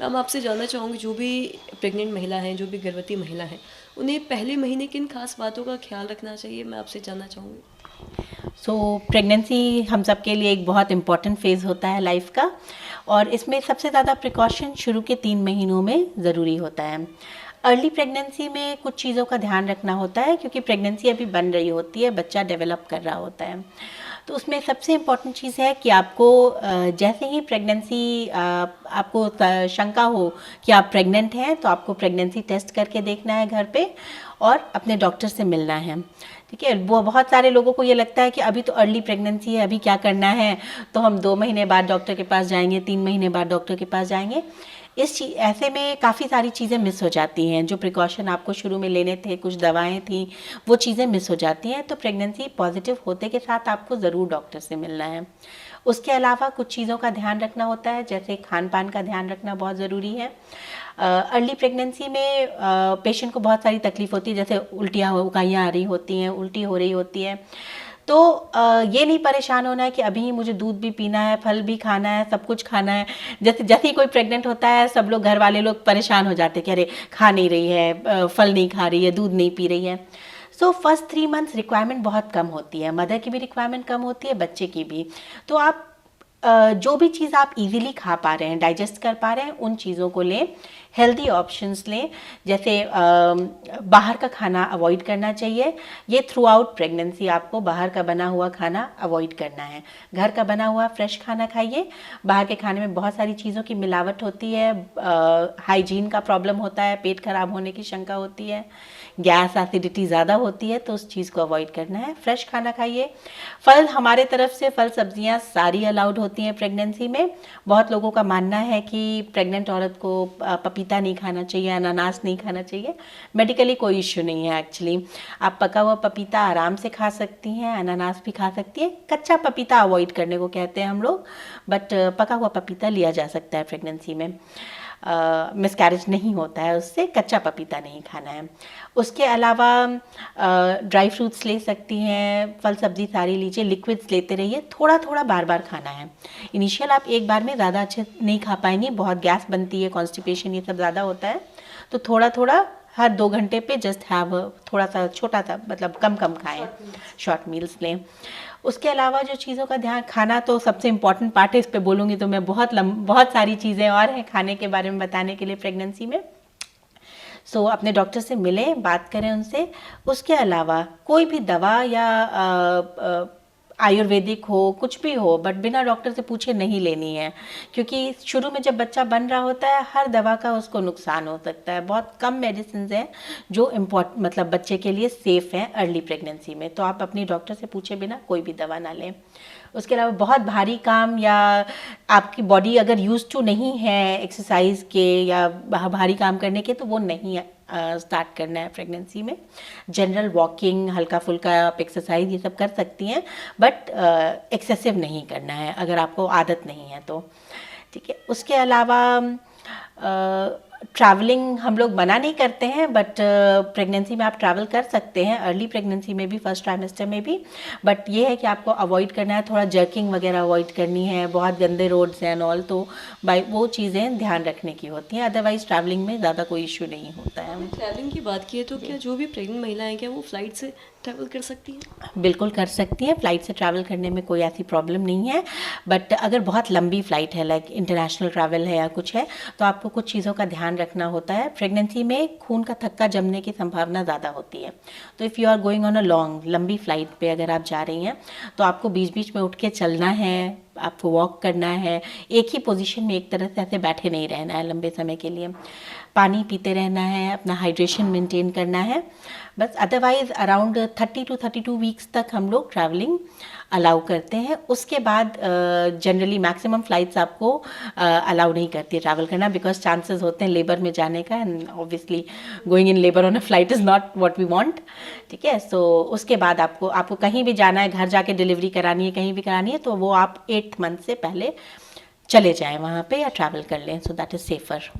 Ma'am आपसे जानना चाहूँगी, जो भी प्रेग्नेंट महिला हैं, जो भी गर्भवती महिला हैं, उन्हें पहले महीने किन खास बातों का ख्याल रखना चाहिए, मैं आपसे जानना चाहूँगी। प्रेगनेंसी हम सब के लिए एक बहुत इम्पॉर्टेंट फेज़ होता है लाइफ का, और इसमें सबसे ज़्यादा प्रिकॉशन शुरू के 3 महीनों में ज़रूरी होता है। अर्ली प्रेगनेंसी में कुछ चीज़ों का ध्यान रखना होता है, क्योंकि प्रेगनेंसी अभी बन रही होती है, बच्चा डेवलप कर रहा होता है। तो उसमें सबसे इम्पॉर्टेंट चीज़ है कि आपको जैसे ही प्रेगनेंसी आपको शंका हो कि आप प्रेग्नेंट हैं, तो आपको प्रेगनेंसी टेस्ट करके देखना है घर पे, और अपने डॉक्टर से मिलना है। ठीक है, वो बहुत सारे लोगों को ये लगता है कि अभी तो अर्ली प्रेगनेंसी है, अभी क्या करना है, तो हम 2 महीने बाद डॉक्टर के पास जाएंगे, 3 महीने बाद डॉक्टर के पास जाएंगे। ऐसे में काफ़ी सारी चीज़ें मिस हो जाती हैं। जो प्रिकॉशन आपको शुरू में लेने थे, कुछ दवाएं थी, वो चीज़ें मिस हो जाती हैं। तो प्रेगनेंसी पॉजिटिव होते के साथ आपको ज़रूर डॉक्टर से मिलना है। उसके अलावा कुछ चीज़ों का ध्यान रखना होता है, जैसे खान पान का ध्यान रखना बहुत ज़रूरी है। अर्ली प्रेगनेंसी में पेशेंट को बहुत सारी तकलीफ होती है, जैसे उल्टियाँ उकाइयाँ आ रही होती हैं, उल्टी हो रही होती है। तो ये नहीं परेशान होना है कि अभी ही मुझे दूध भी पीना है, फल भी खाना है, सब कुछ खाना है। जैसे ही कोई प्रेग्नेंट होता है, सब लोग, घर वाले लोग परेशान हो जाते हैं कि अरे खा नहीं रही है, फल नहीं खा रही है, दूध नहीं पी रही है। फर्स्ट 3 मंथ्स रिक्वायरमेंट बहुत कम होती है, मदर की भी रिक्वायरमेंट कम होती है, बच्चे की भी। तो आप जो भी चीज़ आप इजीली खा पा रहे हैं, डाइजेस्ट कर पा रहे हैं, उन चीज़ों को लें। हेल्दी ऑप्शंस लें, जैसे बाहर का खाना अवॉइड करना चाहिए। ये थ्रू आउट प्रेगनेंसी आपको बाहर का बना हुआ खाना अवॉइड करना है। घर का बना हुआ फ्रेश खाना खाइए। बाहर के खाने में बहुत सारी चीज़ों की मिलावट होती है, हाइजीन का प्रॉब्लम होता है, पेट खराब होने की शंका होती है, गैस एसिडिटी ज़्यादा होती है, तो उस चीज़ को अवॉइड करना है। फ्रेश खाना खाइए। फल, हमारे तरफ से फल सब्जियां सारी अलाउड होती हैं प्रेगनेंसी में। बहुत लोगों का मानना है कि प्रेग्नेंट औरत को पपीता नहीं खाना चाहिए, अनानास नहीं खाना चाहिए। मेडिकली कोई इश्यू नहीं है एक्चुअली। आप पका हुआ पपीता आराम से खा सकती हैं, अनानास भी खा सकती हैं। कच्चा पपीता अवॉइड करने को कहते हैं हम लोग, बट पका हुआ पपीता लिया जा सकता है प्रेगनेंसी में। मिसकैरेज नहीं होता है उससे। कच्चा पपीता नहीं खाना है। उसके अलावा ड्राई फ्रूट्स ले सकती हैं, फल सब्जी सारी लीजिए, लिक्विड्स लेते रहिए। थोड़ा थोड़ा बार बार खाना है। इनिशियल आप एक बार में ज़्यादा अच्छे नहीं खा पाएंगी, बहुत गैस बनती है, कॉन्स्टिपेशन ये सब ज़्यादा होता है। तो थोड़ा थोड़ा हर 2 घंटे पे जस्ट हैव थोड़ा सा छोटा सा, मतलब कम कम खाएं, शॉर्ट मील्स लें। उसके अलावा जो चीज़ों का ध्यान, खाना तो सबसे इम्पॉर्टेंट पार्ट है, इस पे बोलूँगी तो मैं बहुत सारी चीज़ें और हैं खाने के बारे में बताने के लिए प्रेगनेंसी में। अपने डॉक्टर से मिलें, बात करें उनसे। उसके अलावा कोई भी दवा या आयुर्वेदिक हो, कुछ भी हो, बट बिना डॉक्टर से पूछे नहीं लेनी है, क्योंकि शुरू में जब बच्चा बन रहा होता है, हर दवा का उसको नुकसान हो सकता है। बहुत कम मेडिसिन हैं जो मतलब बच्चे के लिए सेफ़ हैं अर्ली प्रेगनेंसी में। तो आप अपनी डॉक्टर से पूछे बिना कोई भी दवा ना लें। उसके अलावा बहुत भारी काम, या आपकी बॉडी अगर यूज टू नहीं है एक्सरसाइज के या भारी काम करने के, तो वो नहीं स्टार्ट करना है प्रेगनेंसी में। जनरल वॉकिंग, हल्का फुल्का आप एक्सरसाइज ये सब कर सकती हैं, बट एक्सेसिव नहीं करना है अगर आपको आदत नहीं है तो। ठीक है। उसके अलावा ट्रैवलिंग हम लोग मना नहीं करते हैं, बट प्रेगनेंसी में आप ट्रैवल कर सकते हैं, अर्ली प्रेगनेंसी में भी, फर्स्ट ट्राइमेस्टर में भी। बट ये है कि आपको अवॉइड करना है, थोड़ा जर्किंग वगैरह अवॉइड करनी है, बहुत गंदे रोड्स हैं एंड ऑल, तो बाई वो चीज़ें ध्यान रखने की होती हैं। अदरवाइज ट्रैवलिंग में ज़्यादा कोई इशू नहीं होता है। ट्रैवलिंग की बात की है, तो क्या जो भी प्रेग्नेंट महिलाएं, क्या वो फ्लाइट से ट्रैवल कर सकती हैं? बिल्कुल कर सकती हैं। फ़्लाइट से ट्रैवल करने में कोई ऐसी प्रॉब्लम नहीं है। बट अगर बहुत लंबी फ़्लाइट है, लाइक इंटरनेशनल ट्रैवल है या कुछ है, तो आपको कुछ चीज़ों का ध्यान रखना होता है। प्रेगनेंसी में खून का थक्का जमने की संभावना ज़्यादा होती है। तो if you are going on a long, लंबी फ़्लाइट पे अगर आप जा रही हैं, तो आपको बीच बीच में उठ के चलना है, आपको वॉक करना है। एक ही पोजीशन में एक तरह से ऐसे बैठे नहीं रहना है लंबे समय के लिए। पानी पीते रहना है, अपना हाइड्रेशन मेंटेन करना है, बस। अदरवाइज अराउंड 30 to 32 वीक्स तक हम लोग ट्रैवलिंग अलाउ करते हैं। उसके बाद जनरली मैक्सिमम फ़्लाइट्स आपको अलाउ नहीं करती है ट्रैवल करना, बिकॉज चांसेस होते हैं लेबर में जाने का, and obviously going in labour on a flight is not what we want. ठीक है। उसके बाद आपको कहीं भी जाना है, घर जाके डिलीवरी करानी है, कहीं भी करानी है, तो वो आप 8th मंथ से पहले चले जाएं वहाँ पे या ट्रैवल कर लें, सो दैट इज़ सेफ़र।